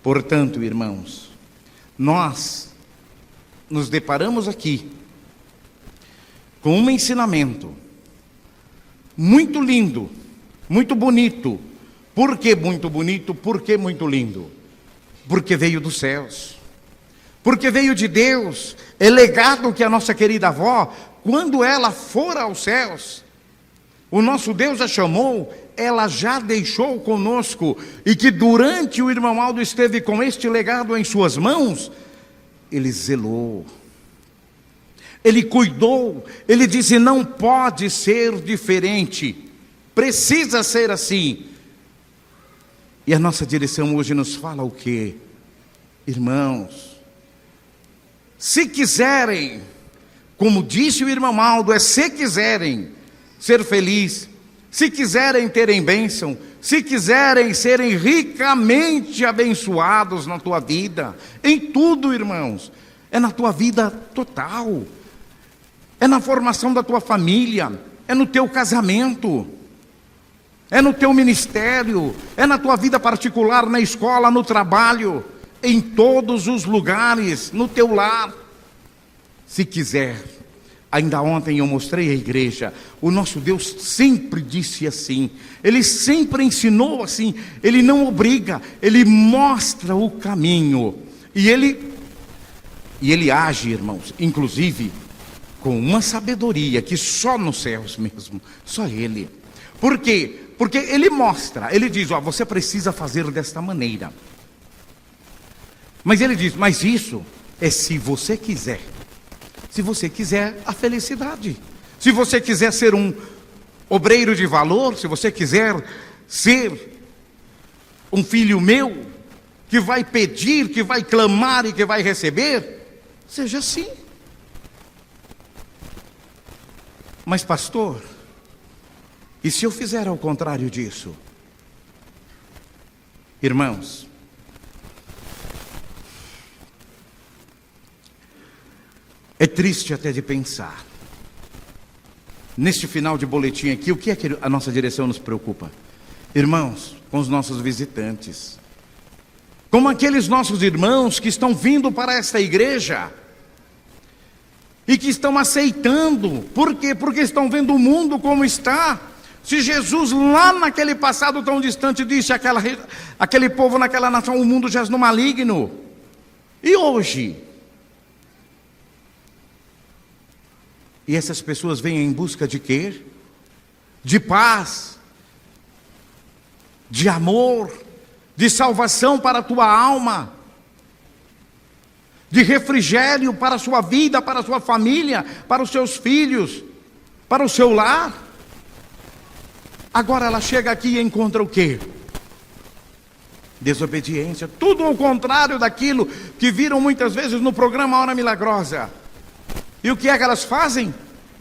Portanto, irmãos, nós nos deparamos aqui com um ensinamento muito lindo, muito bonito. Por que muito bonito? Por que muito lindo? Porque veio dos céus, porque veio de Deus. É legado que a nossa querida avó, quando ela for aos céus, o nosso Deus a chamou, ela já deixou conosco, e que durante o irmão Aldo esteve com este legado em suas mãos, ele zelou, ele cuidou, ele disse: não pode ser diferente, precisa ser assim. E a nossa direção hoje nos fala o quê? Irmãos, se quiserem, como disse o irmão Aldo, se quiserem ser felizes, se quiserem terem bênção, se quiserem serem ricamente abençoados na tua vida, em tudo, irmãos, é na tua vida total, é na formação da tua família, é no teu casamento, é no teu ministério, é na tua vida particular, na escola, no trabalho, em todos os lugares, no teu lar. Se quiser, ainda ontem eu mostrei à igreja, o nosso Deus sempre disse assim, Ele sempre ensinou assim, Ele não obriga, Ele mostra o caminho, e Ele age, irmãos, inclusive com uma sabedoria que só nos céus mesmo, só Ele. Por quê? Porque Ele mostra, Ele diz: ó, você precisa fazer desta maneira. Mas Ele diz: mas isso é se você quiser. Se você quiser a felicidade, se você quiser ser um obreiro de valor, se você quiser ser um filho meu, que vai pedir, que vai clamar e que vai receber, seja assim. Mas pastor, e se eu fizer ao contrário disso? Irmãos, é triste até de pensar. Neste final de boletim aqui, o que é que a nossa direção nos preocupa? Irmãos, com os nossos visitantes, como aqueles nossos irmãos que estão vindo para esta igreja e que estão aceitando. Por quê? Porque estão vendo o mundo como está. Se Jesus lá naquele passado tão distante disse aquele povo naquela nação: o mundo jaz no maligno. E hoje? E essas pessoas vêm em busca de quê? De paz, de amor, de salvação para a tua alma, de refrigério para a sua vida, para a sua família, para os seus filhos, para o seu lar. Agora ela chega aqui e encontra o quê? Desobediência, tudo ao contrário daquilo que viram muitas vezes no programa Hora Milagrosa. E o que é que elas fazem?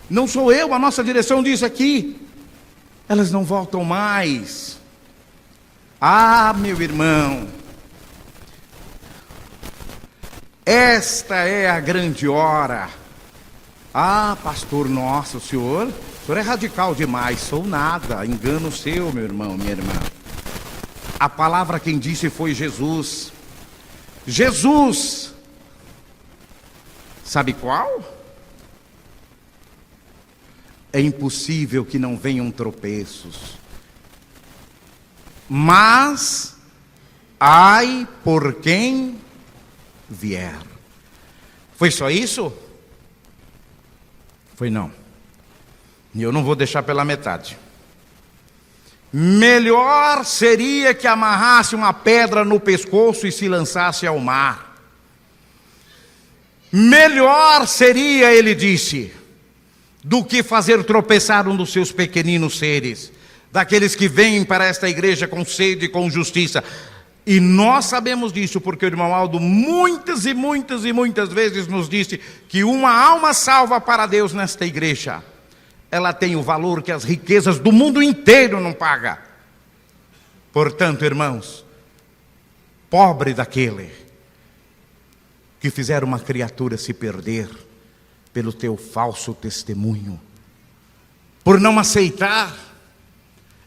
Não sou eu, a nossa direção diz aqui. Elas não voltam mais. Ah, meu irmão, esta é a grande hora. Ah, pastor, nossa, o senhor é radical demais. Sou nada, engano seu, meu irmão, minha irmã. A palavra quem disse foi Jesus. Jesus, sabe qual? É impossível que não venham tropeços, mas ai por quem vier. Foi só isso? Foi não. E eu não vou deixar pela metade. Melhor seria que amarrasse uma pedra no pescoço e se lançasse ao mar. Melhor seria, ele disse, do que fazer tropeçar um dos seus pequeninos seres, daqueles que vêm para esta igreja com sede e com justiça. E nós sabemos disso porque o irmão Aldo muitas e muitas e muitas vezes nos disse que uma alma salva para Deus nesta igreja, ela tem o valor que as riquezas do mundo inteiro não pagam. Portanto, irmãos, pobre daquele que fizer uma criatura se perder pelo teu falso testemunho, por não aceitar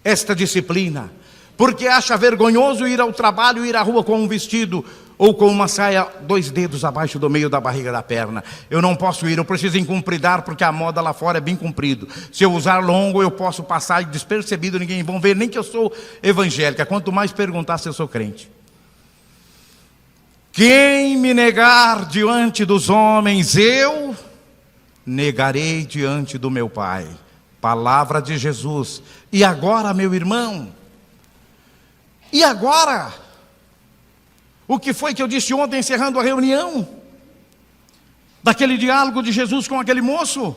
esta disciplina, porque acha vergonhoso ir ao trabalho, ir à rua com um vestido ou com uma saia 2 dedos abaixo do meio da barriga da perna. Eu não posso ir, eu preciso encumpridar, porque a moda lá fora é bem comprido. Se eu usar longo, eu posso passar despercebido, ninguém vai ver nem que eu sou evangélica, quanto mais perguntar se eu sou crente. Quem me negar diante dos homens, eu negarei diante do meu Pai. Palavra de Jesus. E agora, meu irmão? E agora? O que foi que eu disse ontem, encerrando a reunião? Daquele diálogo de Jesus com aquele moço,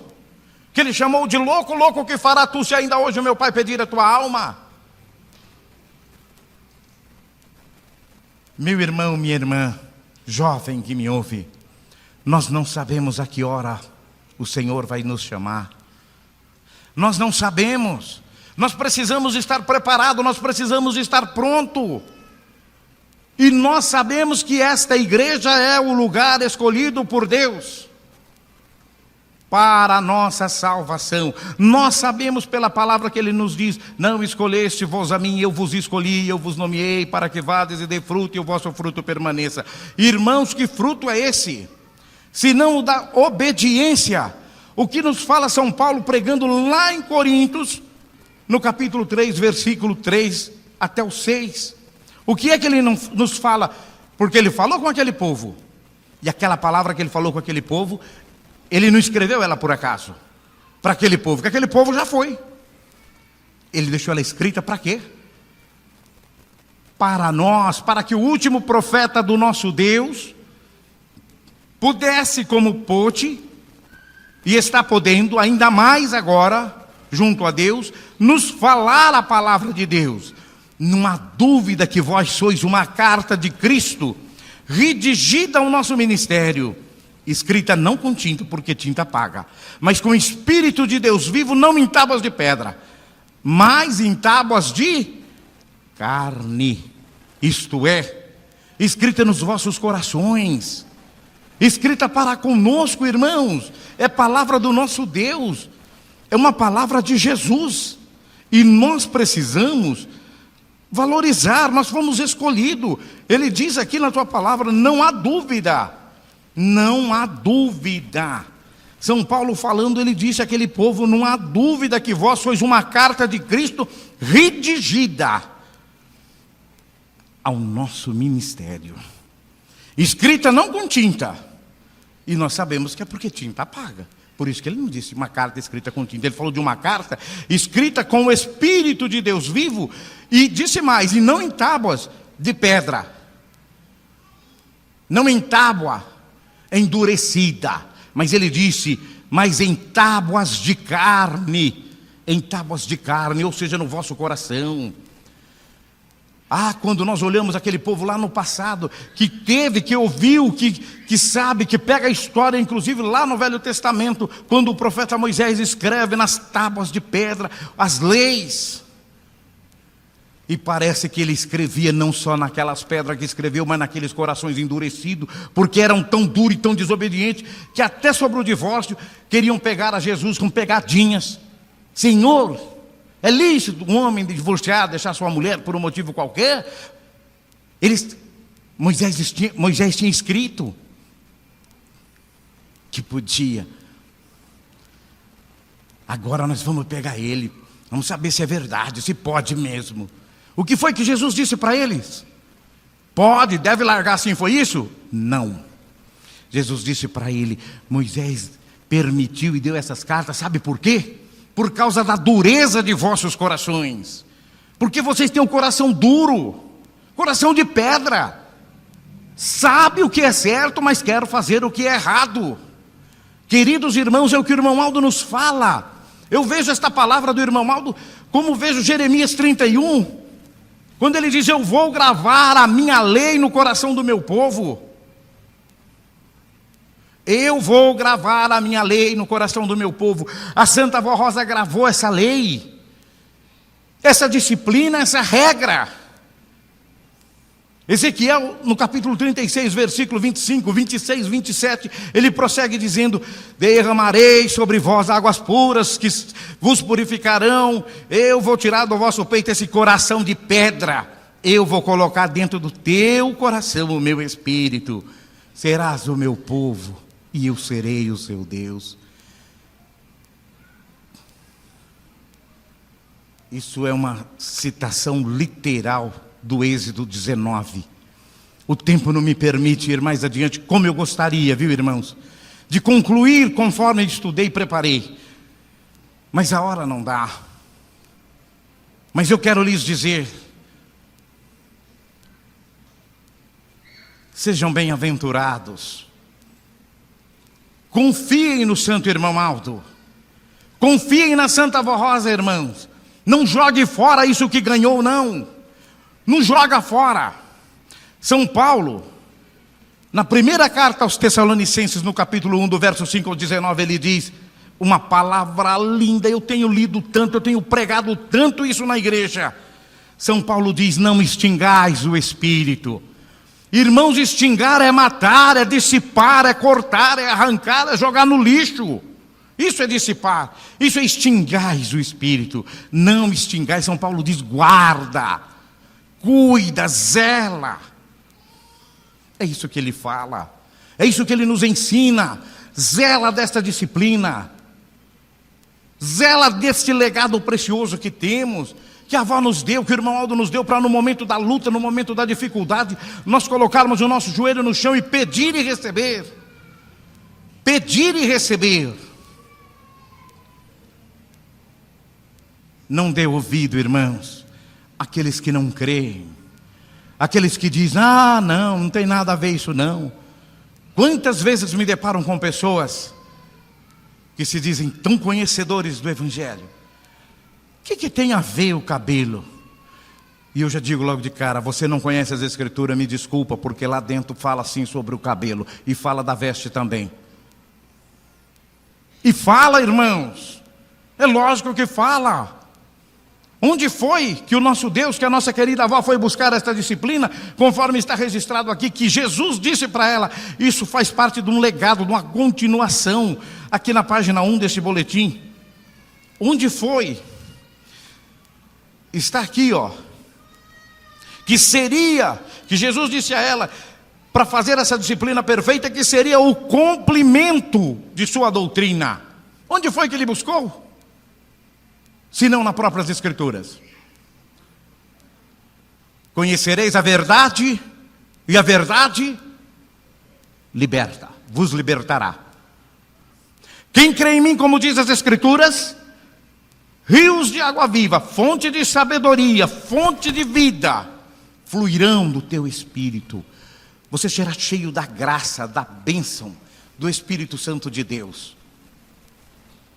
que ele chamou de louco. Louco, o que fará tu se ainda hoje o meu Pai pedir a tua alma? Meu irmão, minha irmã, jovem que me ouve, nós não sabemos a que hora o Senhor vai nos chamar. Nós não sabemos. Nós precisamos estar preparados, nós precisamos estar pronto. E nós sabemos que esta igreja é o lugar escolhido por Deus para a nossa salvação. Nós sabemos pela palavra que Ele nos diz: não escolheste vós a mim, eu vos escolhi, eu vos nomeei para que vades e dê fruto e o vosso fruto permaneça. Irmãos, que fruto é esse? Se não o da obediência. O que nos fala São Paulo pregando lá em Coríntios, no capítulo 3, versículo 3 até o 6. O que é que ele não nos fala? Porque ele falou com aquele povo. E aquela palavra que ele falou com aquele povo, ele não escreveu ela por acaso para aquele povo, que aquele povo já foi. Ele deixou ela escrita para quê? Para nós, para que o último profeta do nosso Deus pudesse, como pôde, e está podendo ainda mais agora, junto a Deus, nos falar a palavra de Deus. Não há dúvida que vós sois uma carta de Cristo, redigida ao nosso ministério, escrita não com tinta, porque tinta apaga, mas com o Espírito de Deus vivo, não em tábuas de pedra, mas em tábuas de carne, isto é, escrita nos vossos corações, escrita para conosco, irmãos. É palavra do nosso Deus, é uma palavra de Jesus, e nós precisamos valorizar. Nós fomos escolhidos. Ele diz aqui na tua palavra: não há dúvida, não há dúvida. São Paulo falando, ele disse àquele povo: não há dúvida que vós sois uma carta de Cristo redigida ao nosso ministério, escrita não com tinta, e nós sabemos que é porque tinta apaga. Por isso que ele não disse uma carta escrita com tinta, ele falou de uma carta escrita com o Espírito de Deus vivo, e disse mais: e não em tábuas de pedra, não em tábua endurecida, mas ele disse, mas em tábuas de carne, ou seja, no vosso coração. Quando nós olhamos aquele povo lá no passado, que teve, que ouviu, que sabe, que pega a história, inclusive lá no Velho Testamento, quando o profeta Moisés escreve nas tábuas de pedra as leis, e parece que ele escrevia não só naquelas pedras que escreveu, mas naqueles corações endurecidos, porque eram tão duros e tão desobedientes, que até sobre o divórcio queriam pegar a Jesus com pegadinhas. Senhor, é lícito um homem divorciar, deixar sua mulher por um motivo qualquer? Moisés tinha escrito que podia. Agora nós vamos pegar ele, vamos saber se é verdade, se pode mesmo. O que foi que Jesus disse para eles? Pode, deve largar assim, foi isso? Não. Jesus disse para ele: Moisés permitiu e deu essas cartas, sabe por quê? Por causa da dureza de vossos corações. Porque vocês têm um coração duro, coração de pedra. Sabe o que é certo, mas quer fazer o que é errado. Queridos irmãos, é o que o irmão Aldo nos fala. Eu vejo esta palavra do irmão Aldo como vejo Jeremias 31, quando ele diz: eu vou gravar a minha lei no coração do meu povo. Eu vou gravar a minha lei no coração do meu povo. A Santa Avó Rosa gravou essa lei, essa disciplina, essa regra. Ezequiel, no capítulo 36, versículo 25, 26, 27, ele prossegue dizendo: derramarei sobre vós águas puras que vos purificarão, eu vou tirar do vosso peito esse coração de pedra, eu vou colocar dentro do teu coração o meu espírito, serás o meu povo e eu serei o seu Deus. Isso é uma citação literal do Êxodo 19. O tempo não me permite ir mais adiante, como eu gostaria, viu, irmãos, de concluir conforme estudei e preparei. Mas a hora não dá. Mas eu quero lhes dizer: sejam bem-aventurados. Confiem no santo irmão Aldo. Confiem na Santa Avó Rosa, irmãos. Não jogue fora isso que ganhou, não. Não joga fora. São Paulo, na primeira carta aos Tessalonicenses, no capítulo 1, do verso 5 ao 19, ele diz uma palavra linda. Eu tenho lido tanto, eu tenho pregado tanto isso na igreja. São Paulo diz: não extingais o espírito. Irmãos, extingar é matar, é dissipar, é cortar, é arrancar, é jogar no lixo. Isso é dissipar, isso é extingais o espírito. Não extingais. São Paulo diz: guarda, cuida, zela. É isso que ele fala, é isso que ele nos ensina. Zela desta disciplina, zela deste legado precioso que temos, que a avó nos deu, que o irmão Aldo nos deu, para no momento da luta, no momento da dificuldade, nós colocarmos o nosso joelho no chão e pedir e receber. Pedir e receber. Não dê ouvido, irmãos, àqueles que não creem, aqueles que dizem: ah, não tem nada a ver isso não. Quantas vezes me deparam com pessoas que se dizem tão conhecedores do Evangelho: o que tem a ver o cabelo? E eu já digo logo de cara: você não conhece as Escrituras, me desculpa, porque lá dentro fala assim sobre o cabelo, e fala da veste também. E fala, irmãos, é lógico que fala. Onde foi que o nosso Deus, que a nossa querida avó foi buscar esta disciplina? Conforme está registrado aqui, que Jesus disse para ela. Isso faz parte de um legado, de uma continuação, aqui na página 1 deste boletim. Onde foi? Está aqui, ó. Que Jesus disse a ela, para fazer essa disciplina perfeita, que seria o complemento de sua doutrina. Onde foi que ele buscou? Se não nas próprias Escrituras. Conhecereis a verdade, e a verdade liberta, vos libertará. Quem crê em mim, como diz as Escrituras, rios de água viva, fonte de sabedoria, fonte de vida, fluirão do teu espírito. Você será cheio da graça, da bênção do Espírito Santo de Deus.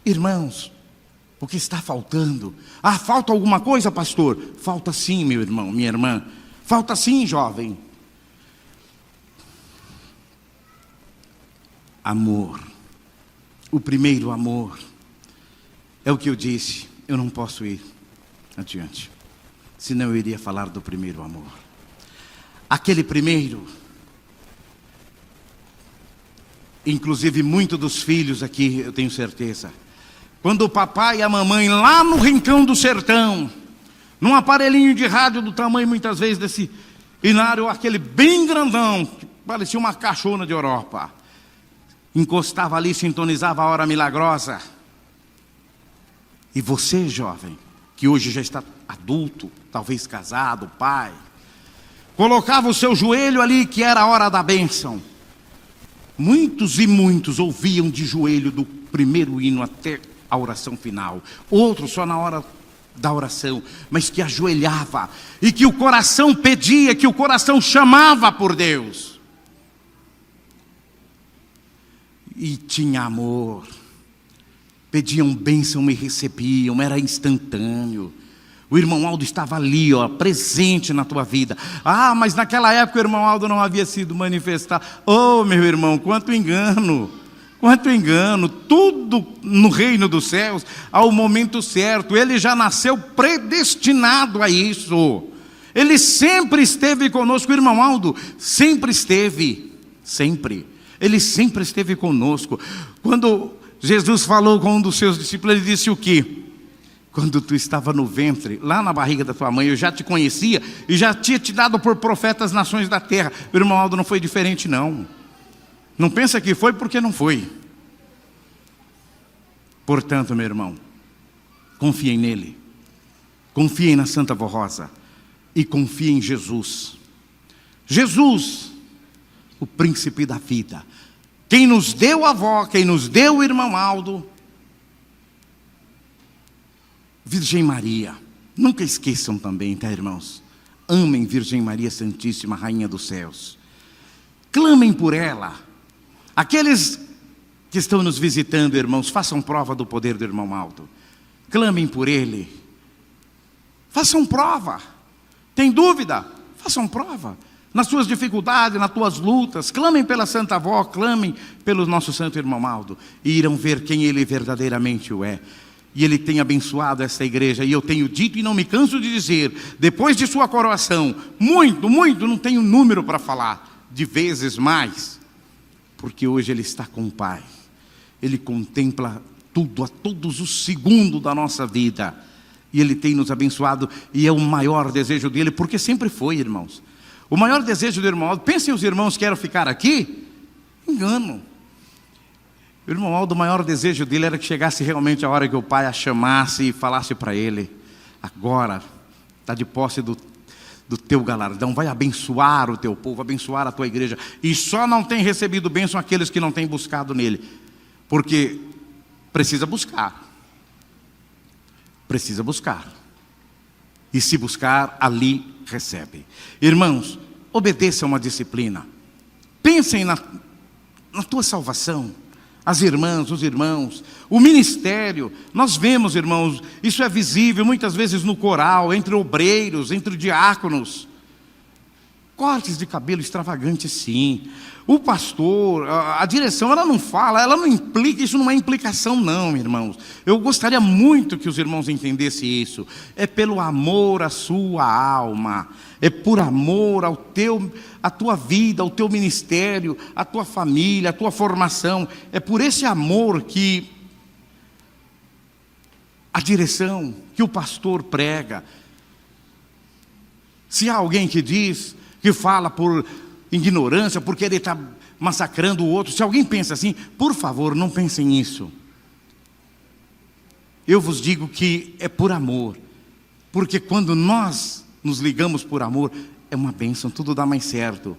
Irmãos, o que está faltando? Ah, falta alguma coisa, pastor? Falta sim, meu irmão, minha irmã. Falta sim, jovem. Amor. O primeiro amor. É o que eu disse. Eu não posso ir adiante, senão eu iria falar do primeiro amor. Aquele primeiro, inclusive muitos dos filhos aqui, eu tenho certeza, quando o papai e a mamãe lá no rincão do sertão, num aparelhinho de rádio do tamanho muitas vezes desse inário, aquele bem grandão, que parecia uma caixona de Europa, encostava ali, sintonizava a hora milagrosa. E você, jovem, que hoje já está adulto, talvez casado, pai, colocava o seu joelho ali, que era a hora da bênção. Muitos e muitos ouviam de joelho do primeiro hino até a oração final. Outros só na hora da oração, mas que ajoelhava, e que o coração pedia, que o coração chamava por Deus. E tinha amor. Pediam bênção e recebiam, era instantâneo. O irmão Aldo estava ali, ó, presente na tua vida. Ah, mas naquela época o irmão Aldo não havia sido manifestado. Oh, meu irmão, quanto engano! Quanto engano! Tudo no reino dos céus, ao momento certo. Ele já nasceu predestinado a isso. Ele sempre esteve conosco, irmão Aldo, sempre esteve, sempre. Ele sempre esteve conosco. Quando Jesus falou com um dos seus discípulos, ele disse o quê? Quando tu estava no ventre, lá na barriga da tua mãe, eu já te conhecia e já tinha te dado por profeta as nações da terra. O irmão Aldo não foi diferente, não. Não pensa que foi porque não foi. Portanto, meu irmão, confiem nele. Confiem na Santa Vó Rosa. E confiem em Jesus. Jesus, o príncipe da vida. Quem nos deu a avó, quem nos deu o irmão Aldo. Virgem Maria. Nunca esqueçam também, tá, irmãos? Amem Virgem Maria Santíssima, Rainha dos Céus. Clamem por ela. Aqueles que estão nos visitando, irmãos, façam prova do poder do irmão Aldo. Clamem por ele. Façam prova. Tem dúvida? Façam prova. Nas suas dificuldades, nas tuas lutas. Clamem pela Santa Avó, clamem pelo nosso santo irmão Aldo. E irão ver quem ele verdadeiramente o é. E ele tem abençoado essa igreja. E eu tenho dito e não me canso de dizer, depois de sua coroação, muito, não tenho número para falar, de vezes mais. Porque hoje ele está com o Pai. Ele contempla tudo, a todos os segundos da nossa vida. E ele tem nos abençoado. E é o maior desejo dele, porque sempre foi, irmãos. O maior desejo do irmão Aldo, pensem os irmãos que querem ficar aqui, engano. O irmão Aldo, o maior desejo dele era que chegasse realmente a hora que o Pai a chamasse e falasse para ele: agora está de posse do teu galardão, vai abençoar o teu povo, abençoar a tua igreja. E só não tem recebido bênção aqueles que não têm buscado nele, porque precisa buscar. Precisa buscar. E se buscar, ali recebe. Irmãos, obedeçam uma disciplina. Pensem na tua salvação. As irmãs, os irmãos, o ministério. Nós vemos, irmãos, isso é visível muitas vezes no coral, entre obreiros, entre diáconos. Cortes de cabelo extravagantes, sim. O pastor, a direção, ela não fala, ela não implica, isso não é implicação não, irmãos. Eu gostaria muito que os irmãos entendessem isso. É pelo amor à sua alma, é por amor à tua vida, ao teu ministério, à tua família, à tua formação. É por esse amor que a direção, que o pastor prega. Se há alguém que diz, que fala por ignorância, porque ele está massacrando o outro, se alguém pensa assim, por favor, não pensem nisso. Eu vos digo que é por amor, porque quando nós nos ligamos por amor, é uma bênção, tudo dá mais certo.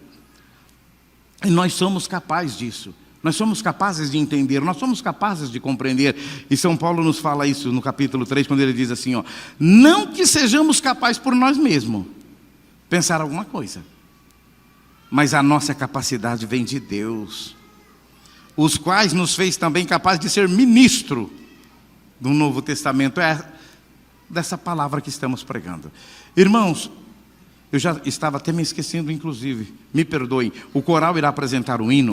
E nós somos capazes disso, nós somos capazes de entender, nós somos capazes de compreender. E São Paulo nos fala isso no capítulo 3, quando ele diz assim, ó: não que sejamos capazes por nós mesmos pensar alguma coisa, mas a nossa capacidade vem de Deus, os quais nos fez também capazes de ser ministro do Novo Testamento, é dessa palavra que estamos pregando. Irmãos, eu já estava até me esquecendo, inclusive, me perdoem, o coral irá apresentar o hino.